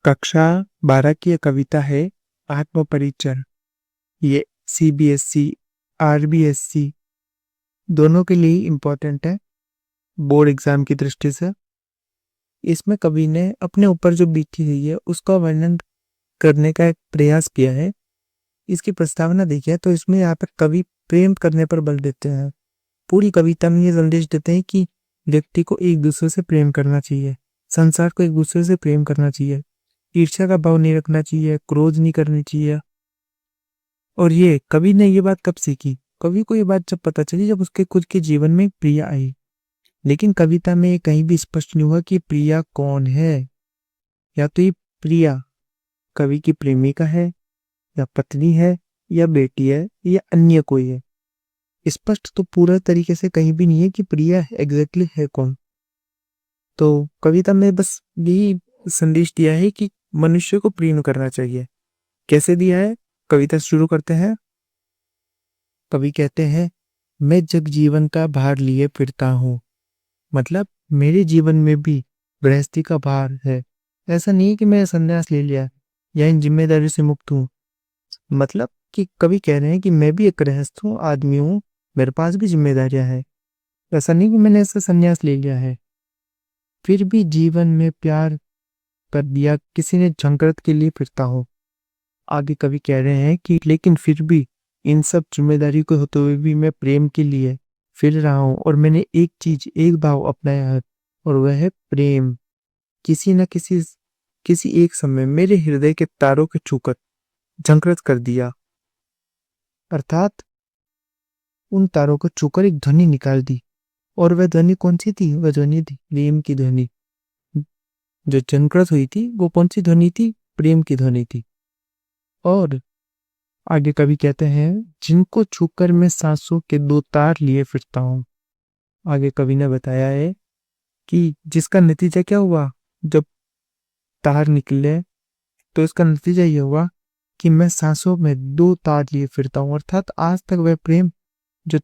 कक्षा 12 की ये कविता है आत्मपरिचय। ये सीबीएसई, आरबीएसई दोनों के लिए इम्पोर्टेंट है बोर्ड एग्जाम की दृष्टि से। इसमें कवि ने अपने ऊपर जो बीती हुई है उसका वर्णन करने का एक प्रयास किया है। इसकी प्रस्तावना देखिए तो इसमें यहाँ पर कवि प्रेम करने पर बल देते हैं। पूरी कविता में ये संदेश देते हैं कि व्यक्ति को एक दूसरे से प्रेम करना चाहिए, संसार को एक दूसरे से प्रेम करना चाहिए, ईर्ष्या का भाव नहीं रखना चाहिए, क्रोध नहीं करनी चाहिए। और ये कवि ने ये बात कब सीखी? कवि को ये बात जब पता चली जब उसके खुद के जीवन में एक प्रिया आई। लेकिन कविता में ये कहीं भी स्पष्ट नहीं हुआ कि प्रिया कौन है। या तो ये प्रिया कवि की प्रेमिका है, या पत्नी है, या बेटी है, या अन्य कोई है। स्पष्ट तो पूरा तरीके से कहीं भी नहीं है कि प्रिया एग्जैक्टली है कौन। तो कविता में बस यही संदेश दिया है कि मनुष्य को प्रेम करना चाहिए। कैसे दिया है? कविता शुरू करते हैं। कवि कहते हैं, मैं जग जीवन का भार लिए फिरता हूँ। मतलब मेरे जीवन में भी गृहस्थी का भार है। ऐसा नहीं है कि मैं संन्यास ले लिया या इन जिम्मेदारी से मुक्त हूँ। मतलब कि कवि कह रहे हैं कि मैं भी एक गृहस्थ हूँ, आदमी हूँ, मेरे पास भी जिम्मेदारियां हैं। ऐसा नहीं कि मैंने ऐसा संन्यास ले लिया है। फिर भी जीवन में प्यार कर दिया किसी ने झंकृत के लिए फिरता हूँ। आगे कवि कह रहे हैं कि लेकिन फिर भी इन सब जिम्मेदारी को होते हुए भी मैं प्रेम के लिए फिर रहा हूँ और मैंने एक चीज, एक भाव अपनाया है और वह है प्रेम। किसी न किसी एक समय मेरे हृदय के तारों के छूकर झंकृत कर दिया। अर्थात उन तारों को छूकर एक ध्वनि निकाल दी। और वह ध्वनि कौन सी थी? वह ध्वनि थी प्रेम की ध्वनि। जो झंकृत हुई थी वो कौन सी ध्वनि थी? प्रेम की ध्वनि थी। और आगे कवि कहते हैं, जिनको छूकर मैं सांसों के दो तार लिए फिरता हूँ। आगे कवि ने बताया है कि जिसका नतीजा क्या हुआ? जब तार निकले तो इसका नतीजा ये हुआ कि मैं सांसों में दो तार लिए फिरता हूँ। अर्थात आज तक वह प्रेम, जो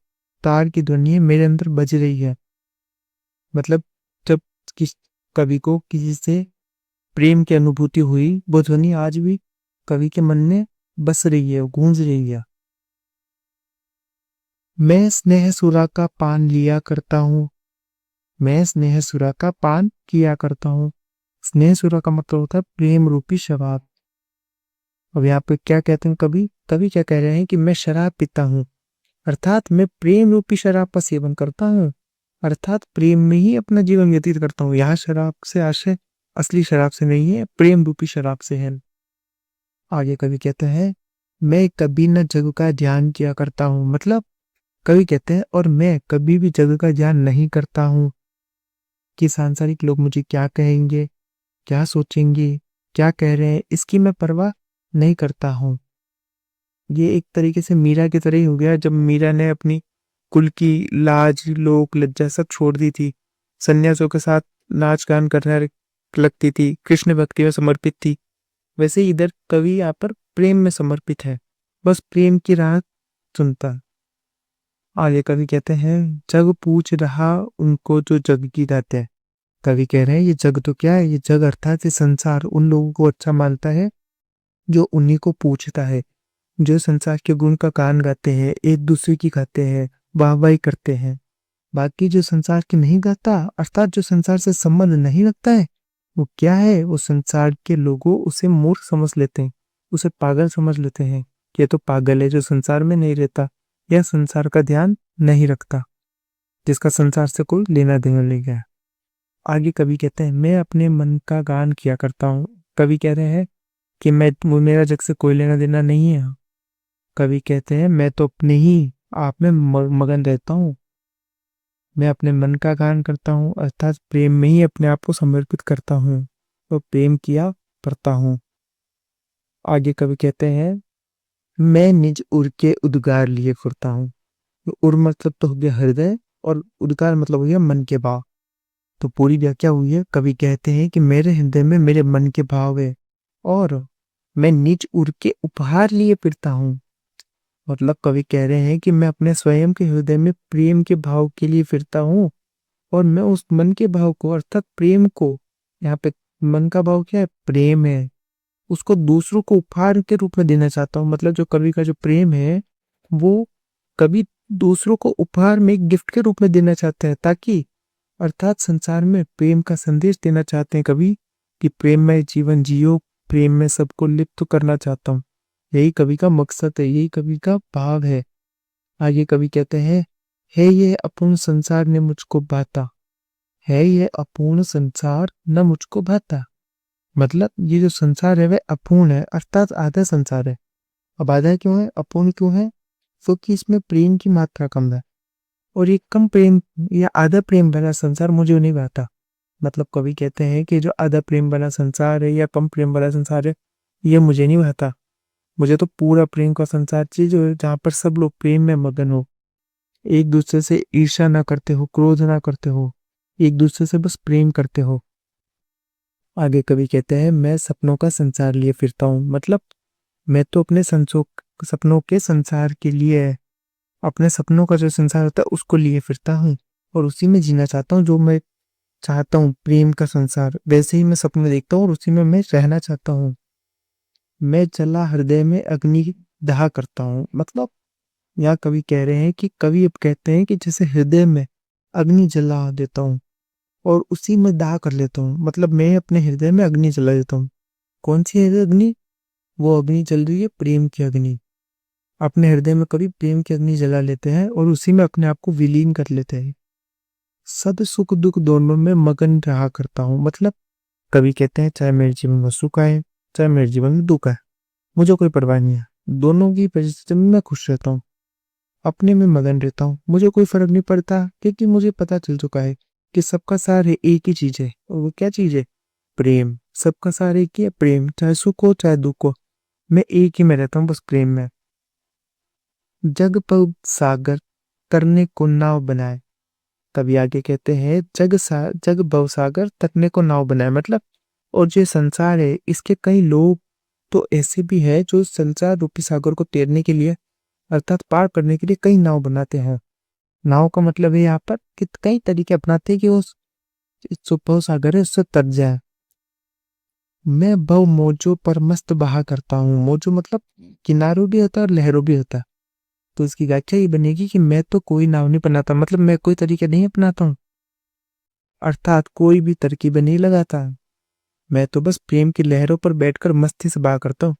तार की ध्वनि है, मेरे अंदर बज रही है। मतलब जब किस कवि को किसी से प्रेम की अनुभूति हुई, वो ध्वनि आज भी कवि के मन में बस रही है, गूंज रही है। मैं स्नेह सुरा का पान लिया करता हूँ। मैं स्नेह सुरा का पान किया करता हूँ। स्नेह सुरा का मतलब होता है प्रेम रूपी शराब। अब यहाँ पे क्या कहते हैं कवि? कवि क्या कह रहे हैं कि मैं शराब पीता हूँ, अर्थात मैं प्रेम रूपी शराब का सेवन करता हूँ, अर्थात प्रेम में ही अपना जीवन व्यतीत करता हूँ। यहाँ शराब से आशय असली शराब से नहीं है, प्रेम रूपी शराब से है। आगे कवि कहते हैं, मैं कभी न जग का ध्यान किया करता हूँ। मतलब कवि कहते हैं और मैं कभी भी जग का ध्यान नहीं करता हूँ कि सांसारिक लोग मुझे क्या कहेंगे, क्या सोचेंगे, क्या कह रहे हैं, इसकी मैं परवाह नहीं करता हूँ। ये एक तरीके से मीरा की तरह ही हो गया। जब मीरा ने अपनी कुल की लाज, लोक लज्जा सब छोड़ दी थी, सन्यासियों के साथ नाच गान करने लगती थी, कृष्ण भक्ति में समर्पित थी, वैसे ही इधर कवि यहाँ पर प्रेम में समर्पित है, बस प्रेम की राह चुनता। आगे कवि कहते हैं, जग पूछ रहा उनको जो जग की दात है। कवि कह रहे हैं ये जग तो क्या है? ये जग अर्थात ये संसार उन लोगों को अच्छा मानता है जो उन्हीं को पूछता है, जो संसार के गुण का गान गाते हैं, एक दूसरे की गाते हैं, वाहवाही करते हैं। बाकी जो संसार की नहीं गाता, अर्थात जो संसार से संबंध नहीं रखता है, वो क्या है? वो संसार के लोगों उसे मूर्ख समझ लेते हैं, उसे पागल समझ लेते हैं। ये तो पागल है जो संसार में नहीं रहता या संसार का ध्यान नहीं रखता, जिसका संसार से कोई लेना देना नहीं गया। आगे कवि कहते हैं, मैं अपने मन का गान किया करता हूँ। कवि कह रहे हैं कि मेरा जग से कोई लेना देना नहीं है। कवि कहते हैं, मैं तो अपने ही आप में मगन रहता हूँ। मैं अपने मन का गान करता हूँ, अर्थात प्रेम में ही अपने आप को समर्पित करता हूँ और प्रेम किया करता हूँ। आगे कवि कहते हैं, मैं निज उर के उद्गार लिए फिरता हूँ। उर मतलब तो हो गया हृदय और उद्गार मतलब हो गया मन के भाव। तो पूरी व्याख्या हुई है। कवि कहते हैं कि मेरे हृदय में मेरे मन के भाव है और मैं निज उर के उपहार लिए फिरता हूँ। मतलब कवि कह रहे हैं कि मैं अपने स्वयं के हृदय में प्रेम के भाव के लिए फिरता हूँ और मैं उस मन के भाव को अर्थात प्रेम को यहाँ पे मन का भाव क्या है? प्रेम है। उसको दूसरों को उपहार के रूप में देना चाहता हूँ। मतलब जो कवि का जो प्रेम है वो कवि दूसरों को उपहार में एक गिफ्ट के रूप में देना चाहते हैं, ताकि अर्थात संसार में प्रेम का संदेश देना चाहते हैं कवि कि प्रेम में जीवन जियो, प्रेम में सबको लिप्त करना चाहता हूँ। यही कवि का मकसद है, यही कवि का भाव है। आगे कवि कहते हैं, है ये अपूर्ण संसार ने मुझको भाता, है ये अपूर्ण संसार न मुझको भाता। मतलब ये जो संसार है वह अपूर्ण है, अर्थात आधा संसार है। अब आधा क्यों है, अपूर्ण क्यों है? क्योंकि इसमें प्रेम की मात्रा कम है, और ये कम प्रेम या आधा प्रेम भरा संसार मुझे नहीं भाता। मतलब कवि कहते हैं कि जो आधा प्रेम वाला संसार है या कम प्रेम वाला संसार है, ये मुझे नहीं भाता। मुझे तो पूरा प्रेम का संसार चाहिए, जो जहाँ पर सब लोग प्रेम में मगन हो, एक दूसरे से ईर्ष्या ना करते हो, क्रोध ना करते हो, एक दूसरे से बस प्रेम करते हो। आगे कवि कहते हैं, मैं सपनों का संसार लिए फिरता हूँ। मतलब मैं तो अपने सपनों के संसार के लिए, अपने सपनों का जो संसार होता है उसको लिए फिरता हूँ, और उसी में जीना चाहता हूँ। जो मैं चाहता हूँ प्रेम का संसार, वैसे ही मैं सपने देखता हूँ और उसी में मैं रहना चाहता हूँ। मैं चला हृदय में अग्नि दाह करता हूँ। मतलब यहाँ कवि कह रहे हैं कि कवि अब कहते हैं कि जैसे हृदय में अग्नि जला देता हूँ और उसी में दाह कर लेता हूँ। मतलब मैं अपने हृदय में अग्नि जला देता हूँ। कौन सी है अग्नि? वो अग्नि जल रही है प्रेम की अग्नि। अपने हृदय में कवि प्रेम की अग्नि जला लेते हैं और उसी में अपने आप को विलीन कर लेते हैं। सद सुख दुख दोनों में मगन रहा करता हूँ। मतलब कवि कहते हैं, चाहे मेरे जीवन में सुख आए चाहे मेरे जीवन में दुख आए, मुझे कोई परवाह नहीं है, दोनों की परिस्थिति में मैं खुश रहता हूँ, अपने में मगन रहता हूँ। मुझे कोई फर्क नहीं पड़ता, क्योंकि मुझे पता चल चुका है कि सबका सार है, एक ही चीज है, और वो क्या चीज है? प्रेम। सबका सार एक ही है, प्रेम। चाहे सुख हो चाहे दुख हो, मैं एक ही में रहता हूँ, बस प्रेम में। जग पर सागर तरने को नाव बनाए। कभी आगे कहते हैं, जग भव सागर तरने को नाव बनाए। मतलब और जो संसार है इसके कई लोग तो ऐसे भी है जो संसार रूपी सागर को तैरने के लिए, अर्थात पार करने के लिए कई नाव बनाते हैं। नाव का मतलब है यहाँ पर कि कई तरीके अपनाते हैं कि वो जो भव सागर है उससे तर जाए। मैं भव मौजों पर मस्त बहा करता हूँ। मौजो मतलब किनारों भी होता है और लहरों भी होता है। तो इसकी व्याख्या ये बनेगी कि मैं तो कोई नाव नहीं बनाता, मतलब मैं कोई तरीके नहीं अपनाता हूँ, अर्थात कोई भी तरकीबें नहीं लगाता। मैं तो बस प्रेम की लहरों पर बैठकर मस्ती से बहा करता हूँ।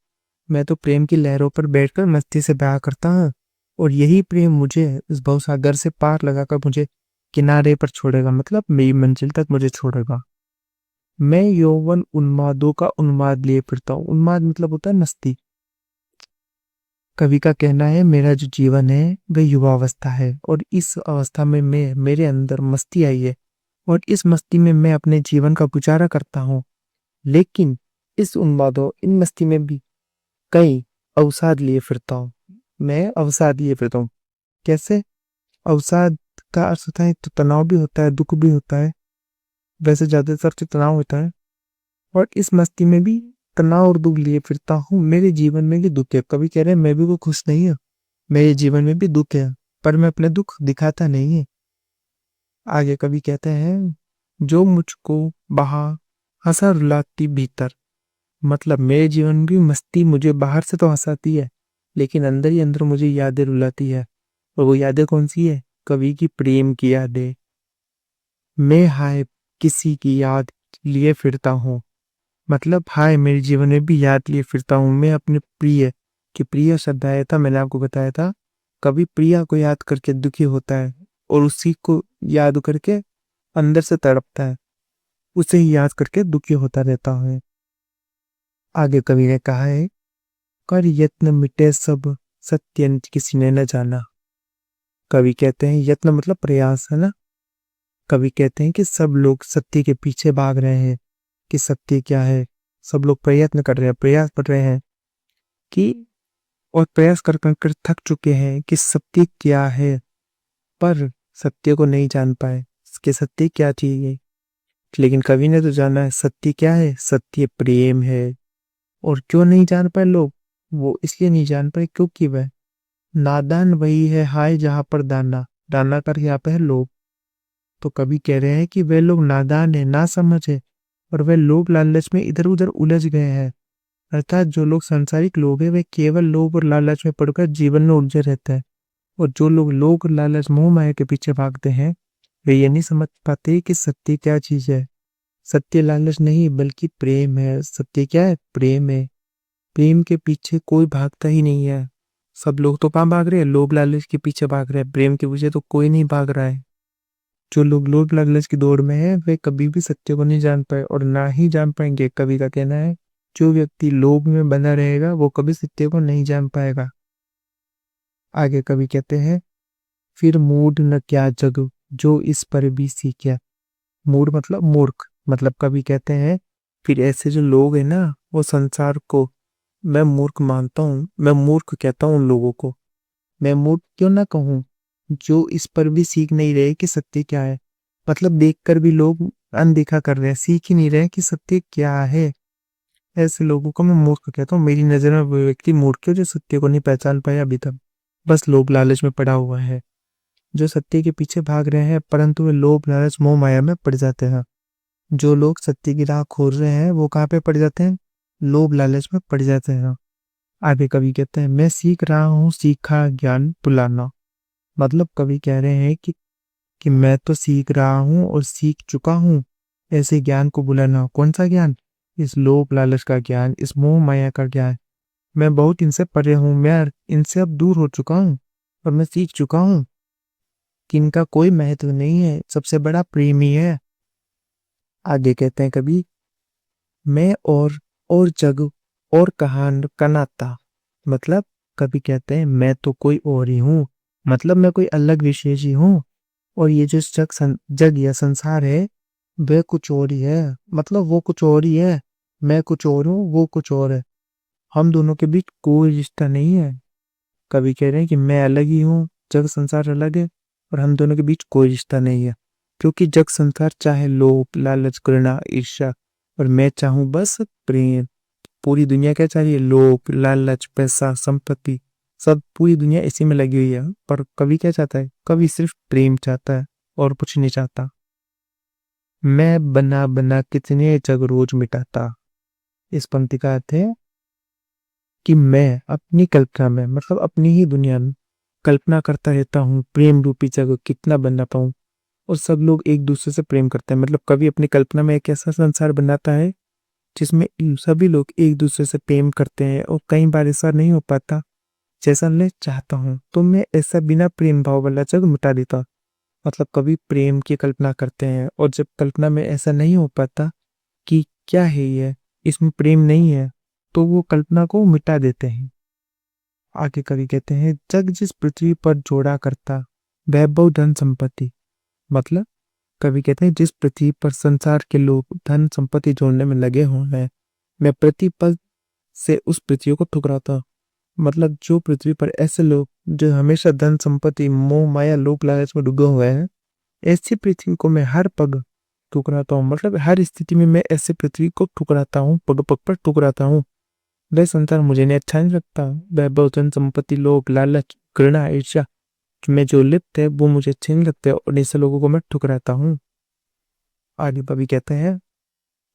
मैं तो प्रेम की लहरों पर बैठकर मस्ती से बहा करता हूँ, और यही प्रेम मुझे इस भवसागर से पार लगाकर मुझे किनारे पर छोड़ेगा, मतलब मेरी मंजिल तक मुझे छोड़ेगा। मैं यौवन उन्मादों का उन्माद लिए फिरता हूँ। उन्माद मतलब होता है मस्ती। कवि का कहना है, मेरा जो जीवन है वह युवावस्था है, और इस अवस्था में मेरे अंदर मस्ती आई है, और इस मस्ती में मैं अपने जीवन का गुजारा करता हूँ। लेकिन इस उन्मादों इन मस्ती में भी कई अवसाद लिए फिरता हूँ। मैं अवसाद लिए फिरता हूँ। कैसे? अवसाद का अर्थ होता है तो तनाव भी होता है, दुख भी होता है। वैसे ज्यादातर तो तनाव होता है, और इस मस्ती में भी तनाव और दुख लिए फिरता हूँ। मेरे जीवन में भी दुख है। कभी कह रहे हैं मैं भी कोई खुश नहीं है, मेरे जीवन में भी दुख है, पर मैं अपने दुख दिखाता नहीं है। आगे कवि कहते हैं, जो मुझको बहा हंसा रुलाती भीतर। मतलब मेरे जीवन की मस्ती मुझे बाहर से तो हंसाती है, लेकिन अंदर ही अंदर मुझे यादें रुलाती है। और वो यादें कौन सी है? कवि की प्रेम की यादें। मैं हाय किसी की याद लिए फिरता हूँ। मतलब हाय मेरे जीवन में भी याद लिए फिरता हूँ। मैं अपने प्रिय कि प्रिय शब्द आया था, मैंने आपको बताया था, कभी प्रिया को याद करके दुखी होता है, और उसी को याद करके अंदर से तड़पता है, उसे ही याद करके दुखी होता रहता है। आगे कवि ने कहा है, कर यत्न मिटे सब सत्य अंत किसी ने न जाना। कवि कहते हैं, यत्न मतलब प्रयास है ना। कवि कहते हैं कि सब लोग सत्य के पीछे भाग रहे हैं कि सत्य क्या है। सब लोग प्रयत्न कर रहे हैं, प्रयास कर रहे हैं कि, और प्रयास कर कर कर थक चुके हैं कि सत्य क्या है, पर सत्य को नहीं जान पाए कि सत्य क्या चीज है। लेकिन कवि ने तो जाना है सत्य क्या है, सत्य प्रेम है। और क्यों नहीं जान पाए लोग? वो इसलिए नहीं जान पाए क्योंकि वह नादान वही है हाय जहां पर दाना, दाना कर यहाँ पे है लोग। तो कवि कह रहे हैं कि वे लोग नादान है, ना समझ है, और वह लोभ लालच में इधर उधर उलझ गए हैं। अर्थात जो लोग सांसारिक लोग हैं वे केवल लोभ और लालच में पड़कर जीवन में उलझे रहते हैं, और जो लोग लोभ और लालच मोह माया के पीछे भागते हैं वे ये नहीं समझ पाते कि सत्य क्या चीज है। सत्य लालच नहीं बल्कि प्रेम है। सत्य क्या है? प्रेम है। प्रेम के पीछे कोई भागता ही नहीं है। सब लोग तो कहाँ भाग रहे हैं? लोभ लालच के पीछे भाग रहे हैं। प्रेम के पीछे तो कोई नहीं भाग रहा है। जो लोग लोभ लालच की दौड़ में है वे कभी भी सत्य को नहीं जान पाए और ना ही जान पाएंगे। कवि का कहना है जो व्यक्ति लोभ में बना रहेगा वो कभी सत्य को नहीं जान पाएगा। आगे कवि कहते हैं फिर मूढ़ न क्या जग जो इस पर भी सीखे। मूढ़ मतलब मूर्ख। मतलब कवि कहते हैं फिर ऐसे जो लोग हैं ना वो संसार को, मैं मूर्ख मानता हूँ, मैं मूर्ख कहता हूँ उन लोगों को। मैं मूर्ख क्यों ना कहूँ जो इस पर भी सीख नहीं रहे कि सत्य क्या है। मतलब देखकर भी लोग अनदेखा कर रहे हैं, सीख ही नहीं रहे कि सत्य क्या है। ऐसे लोगों को मैं मूर्ख कहता हूँ। मेरी नजर में वो व्यक्ति मूर्ख है जो सत्य को नहीं पहचान पाया अभी तक, बस लोभ लालच में पड़ा हुआ है। जो सत्य के पीछे भाग रहे हैं परंतु वे लोभ लालच मोह माया में पड़ जाते हैं। जो लोग सत्य की राह खोज रहे हैं वो कहाँ पे पड़ जाते हैं? लोभ लालच में पड़ जाते हैं। आगे कवि कहते हैं मैं सीख रहा हूँ सीखा ज्ञान भुलाना। मतलब कवि कह रहे हैं कि मैं तो सीख रहा हूँ और सीख चुका हूँ ऐसे ज्ञान को भुलाना। कौन सा ज्ञान? इस लोभ लालच का ज्ञान, इस मोह माया का ज्ञान। मैं बहुत इनसे परे हूँ, मैं इनसे अब दूर हो चुका हूँ और मैं सीख चुका हूँ कि इनका कोई महत्व नहीं है, सबसे बड़ा प्रेम ही है। आगे कहते हैं कभी मैं और जग और कहान का नाता। मतलब कभी कहते हैं मैं तो कोई और ही हूँ, मतलब मैं कोई अलग विशेष ही हूँ, और ये जो जग या संसार है वह कुछ और ही है। मतलब वो कुछ और ही है, मैं कुछ और हूँ, वो कुछ और है। हम दोनों के बीच कोई रिश्ता नहीं है। कभी कह रहे हैं कि मैं अलग ही हूँ, जग संसार अलग है, और हम दोनों के बीच कोई रिश्ता नहीं है। क्योंकि जग संसार चाहे लोभ लालच घृणा ईर्ष्या, और मैं चाहूँ बस प्रेम। पूरी दुनिया क्या चाहिए? लोभ लालच पैसा संपत्ति, सब पूरी दुनिया इसी में लगी हुई है। पर कवि क्या चाहता है? कवि सिर्फ प्रेम चाहता है और कुछ नहीं चाहता। मैं बना बना कितने जग रोज मिटाता। इस पंक्ति का अर्थ है कि मैं अपनी कल्पना में, मतलब अपनी ही दुनिया में कल्पना करता रहता हूँ प्रेम रूपी जगह कितना बना पाऊं, और सब लोग एक दूसरे से प्रेम करते हैं। मतलब कवि अपनी कल्पना में एक ऐसा संसार बनाता है जिसमें सभी लोग एक दूसरे से प्रेम करते हैं, और कई बार ऐसा नहीं हो पाता जैसा मैं चाहता हूँ, तो मैं ऐसा बिना प्रेम भाव वाला जग मिटा देता। मतलब कवि प्रेम की कल्पना करते हैं, और जब कल्पना में ऐसा नहीं हो पाता कि क्या है ये, इसमें प्रेम नहीं है, तो वो कल्पना को मिटा देते हैं। आगे कवि कहते हैं जग जिस पृथ्वी पर जोड़ा करता वैभव धन संपत्ति। मतलब कवि कहते हैं जिस पृथ्वी पर संसार के लोग धन संपत्ति जोड़ने में लगे हुए हैं, मैं प्रतिपल से उस पृथ्वी को ठुकराता। मतलब जो पृथ्वी पर ऐसे लोग जो हमेशा धन संपत्ति मोह माया लोभ लालच में डूबे हुए हैं, ऐसी पृथ्वी को मैं हर पग ठुकराता हूँ। मतलब हर स्थिति में मैं ऐसे पृथ्वी को ठुकराता हूँ, पग पग पर ठुकराता हूँ। वह संसार मुझे नहीं अच्छा नहीं लगता। वैभव धन संपत्ति लोभ लालच घृणा ईर्ष्या में जो लिप्त है वो मुझे अच्छे नहीं लगते, और ऐसे लोगों को मैं ठुकराता हूँ। आगे कवि कहते हैं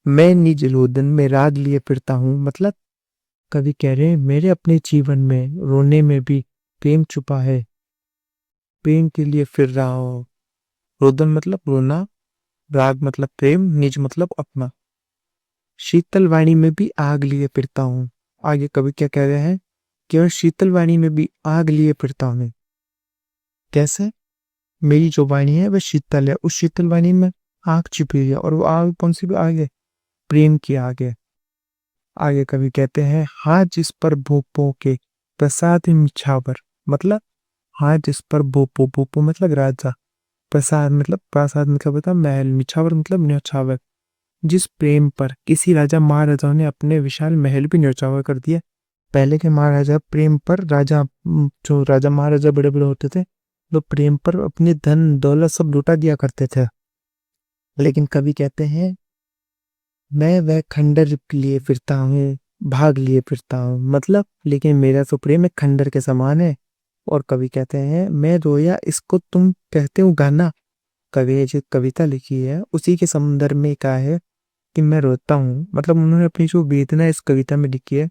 मैं निज रोदन में राग लिए फिरता हूँ। मतलब कवि कह रहे हैं मेरे अपने जीवन में रोने में भी प्रेम छुपा है, प्रेम के लिए फिर रहा हूँ। रोदन मतलब रोना, राग मतलब प्रेम, निज मतलब अपना। शीतल वाणी में भी आग लिए फिरता हूँ। आगे कवि क्या कह रहे हैं? केवल शीतल वाणी में भी आग लिए फिरता हूँ। कैसे? मेरी जो वाणी है वह शीतल है, उस शीतल वाणी में आग छिपी हुई है, और वो आग कौन सी भी आग है? प्रेम की आग है। आगे कवि कहते हैं हाथ जिस पर भोपो के प्रसाद मिछावर। मतलब हाथ जिस पर भोपो, भोपो मतलब राजा, प्रसाद मतलब प्रासाद मतलब होता है महल, मिछावर मतलब न्यौछावर। जिस प्रेम पर किसी राजा महाराजाओं ने अपने विशाल महल भी न्यौछावर कर दिया। पहले के महाराजा प्रेम पर राजा, जो राजा महाराजा बड़े बड़े होते थे वो प्रेम पर अपने धन दौलत सब लुटा दिया करते थे। लेकिन कवि कहते हैं मैं वह खंडर लिए फिरता हूँ, भाग लिए फिरता हूँ। मतलब लेकिन मेरा तो प्रेम एक खंडर के समान है। और कवि कहते हैं मैं रोया इसको तुम कहते हो गाना। कवि ने जो कविता लिखी है उसी के समुंदर में कहा है कि मैं रोता हूँ, मतलब उन्होंने अपनी जो वेदना इस कविता में लिखी है,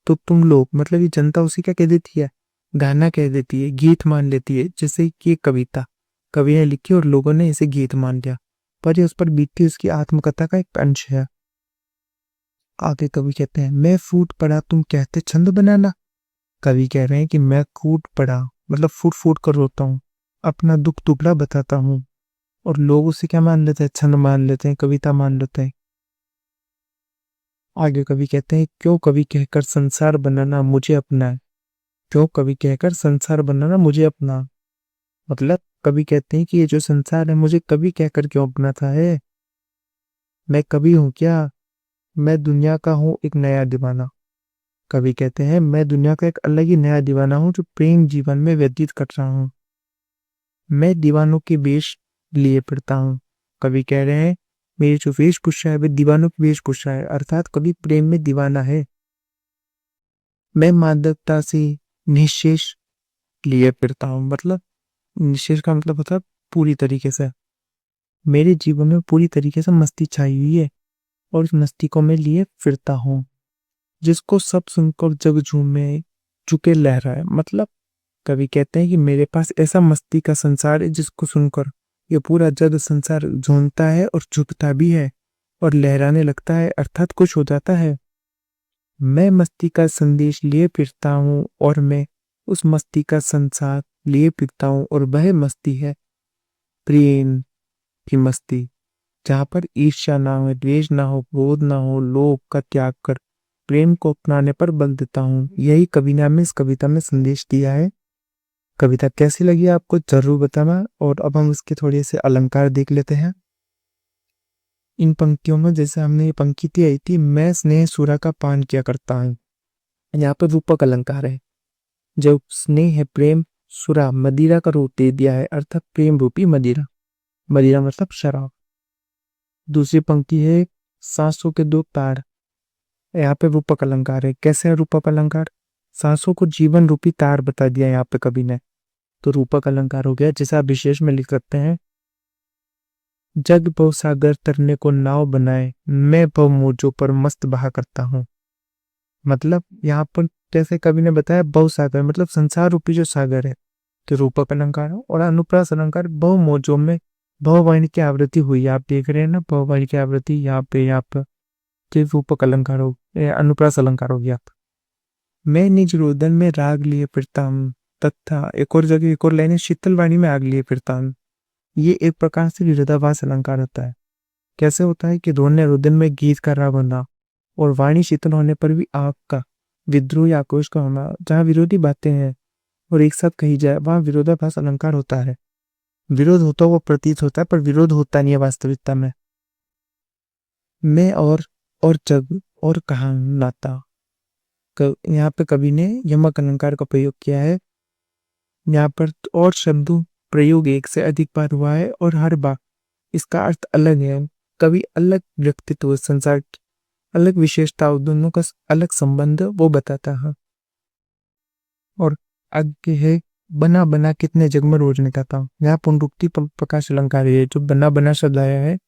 तो तुम लोग मतलब ये जनता उसे क्या कह देती है, गाना कह देती है, गीत मान लेती है। जैसे कि ये कविता कवि ने लिखी और लोगों ने इसे गीत मान लिया, पर ये उस पर बीतती उसकी आत्मकथा का एक अंश है। आगे कवि कहते हैं, मैं फूट पड़ा तुम कहते छंद बनाना। कवि कह रहे हैं कि मैं फूट पड़ा मतलब फूट फूट कर रोता हूँ, अपना दुख टुकड़ा बताता हूँ, और लोग उसे क्या मान लेते हैं, छंद मान लेते हैं, कविता मान लेते हैं। आगे कवि कहते हैं, क्यों कवि कहकर संसार बनाना मुझे अपना है। क्यों कवि कहकर संसार बनाना मुझे अपना, मतलब कवि कहते हैं कि ये जो संसार है मुझे कवि कहकर क्यों अपनाता है। मैं कवि हूँ क्या, मैं दुनिया का हूँ एक नया दीवाना। कवि कहते हैं, मैं दुनिया का एक अलग ही नया दीवाना हूँ जो प्रेम जीवन में व्यतीत कर रहा हूँ। मैं दीवानों के वेश लिए फिरता हूँ। कवि कह रहे हैं, मेरी जो वेशभूषा है वे दीवानों की वेशभूषा है, अर्थात कवि प्रेम में दीवाना है। मैं मादकता से निशेष लिए फिरता हूँ, मतलब निशेष का मतलब होता है पूरी तरीके से। मेरे जीवन में पूरी तरीके से मस्ती छाई हुई है और इस मस्ती को मैं लिए फिरता हूँ, जिसको सब सुनकर जग झूमे चुके लहराए। मतलब कवि कहते हैं कि मेरे पास ऐसा मस्ती का संसार है जिसको सुनकर ये पूरा जग संसार झूमता है और झुकता भी है और लहराने लगता है, अर्थात खुश हो जाता है। मैं मस्ती का संदेश लिए फिरता हूँ और मैं उस मस्ती का संसार लिए फिरता हूँ, और वह मस्ती है प्रेम की मस्ती, जहाँ पर ईर्ष्या ना हो, द्वेष ना हो, क्रोध ना हो, लोभ का त्याग कर प्रेम को अपनाने पर बल देता हूँ। यही कवि ने हमें इस कविता में संदेश दिया है। कविता कैसी लगी आपको जरूर बताना। और अब हम इसके थोड़े से अलंकार देख लेते हैं। इन पंक्तियों में जैसे हमने ये पंक्ति आई थी, मैं स्नेह सुरा का पान किया करता हूँ, यहाँ पर रूपक अलंकार है। जो स्नेह है प्रेम, सुरा मदिरा का रूप दे दिया है, अर्थात प्रेम रूपी मदिरा। मदिरा मतलब शराब। दूसरी पंक्ति है, सांसों के दो तार, यहाँ पे रूपक अलंकार है। कैसे है रूपक अलंकार, सांसों को जीवन रूपी तार बता दिया यहाँ पे कवि ने, तो रूपक अलंकार हो गया। जैसे आप विशेष में लिख सकते हैं, जग भव सागर तरने को नाव बनाए, मैं भव मोजों पर मस्त बहा करता हूँ। मतलब यहाँ पर जैसे कवि ने बताया भव सागर मतलब संसार रूपी जो सागर है, तो रूपक अलंकार हो। और अनुप्रास अलंकार भव मोजों में भववाणी की आवृत्ति हुई, आप देख रहे हैं ना भववाणी की आवृत्ति यहाँ पे तो रूपक अलंकार हो, अनुप्रास अलंकार हो गया। मैं निज रोदन में राग लिए फिरता हूँ, तथा एक और जगह एक और लाइन है, शीतल वाणी में आग लिए फिरता हूँ। ये एक प्रकार से विरोधाभास अलंकार होता है। कैसे होता है कि रोने रुदन में गीत का राग होना और वाणी शीतल होने पर भी आग का विद्रोह या आक्रोश का होना, जहाँ विरोधी बातें हैं और एक साथ कही जाए वहां विरोधाभास अलंकार होता है। विरोध होता हुआ प्रतीत होता है पर विरोध होता नहीं है वास्तविकता में। मैं और जग और कहा नाता, यहाँ पे कवि ने यमक अलंकार का प्रयोग किया है। यहाँ पर और शब्दों प्रयोग एक से अधिक बार हुआ है और हर बार इसका अर्थ अलग है। कवि अलग व्यक्तित्व, संसार की अलग विशेषताओं, दोनों का अलग संबंध वो बताता है। और आगे है, बना बना कितने जग में रोज निकाता हूँ। यहाँ पुनरुक्ति प्रकाश अलंकार है, जो बना बना शब्द आया है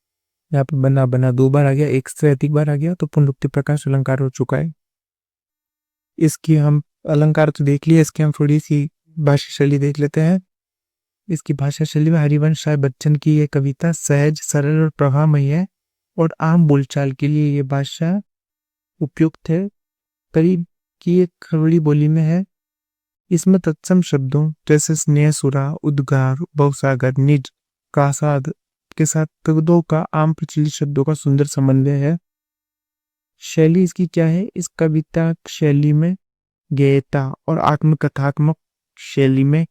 यहाँ पे बना बना दो बार आ गया, एक से अधिक बार आ गया, तो पुनरुक्ति प्रकाश अलंकार हो चुका है। इसकी हम अलंकार तो देख लिए, इसकी हम थोड़ी सी भाषा शैली देख लेते हैं। इसकी भाषा शैली में हरिवंश राय बच्चन की ये कविता सहज सरल और प्रभावमयी है और आम बोलचाल के लिए ये भाषा उपयुक्त है। करीब की एक खरवड़ी बोली में है। इसमें तत्सम शब्दों जैसे स्नेह सुरा, उद्गार, भवसागर, निज, कासाद के साथ पदों का आम प्रचलित शब्दों का सुंदर समन्वय है। शैली इसकी क्या है, इस कविता शैली में गेयता और आत्मकथात्मक शैली में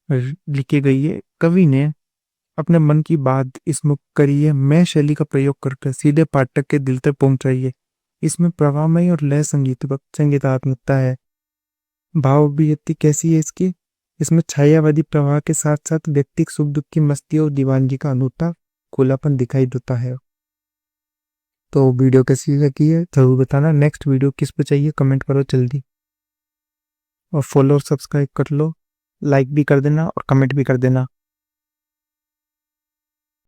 लिखी गई है। कवि ने अपने मन की बात इसमें करी है, मैं शैली का प्रयोग करके सीधे पाठक के दिल तक पहुंचाई है। इसमें प्रवाहमय और लय संगीतात्मकता है। भाव अभिव्यक्ति कैसी है इसकी, इसमें छायावादी प्रवाह के साथ साथ व्यक्तिक सुख दुख की मस्ती और दीवानगी का अनूठा खुलापन दिखाई देता है। तो वीडियो कैसी लगी है जरूर बताना। नेक्स्ट वीडियो किस पे चाहिए कमेंट करो जल्दी, और फॉलो और सब्सक्राइब कर लो, लाइक भी कर देना और कमेंट भी कर देना।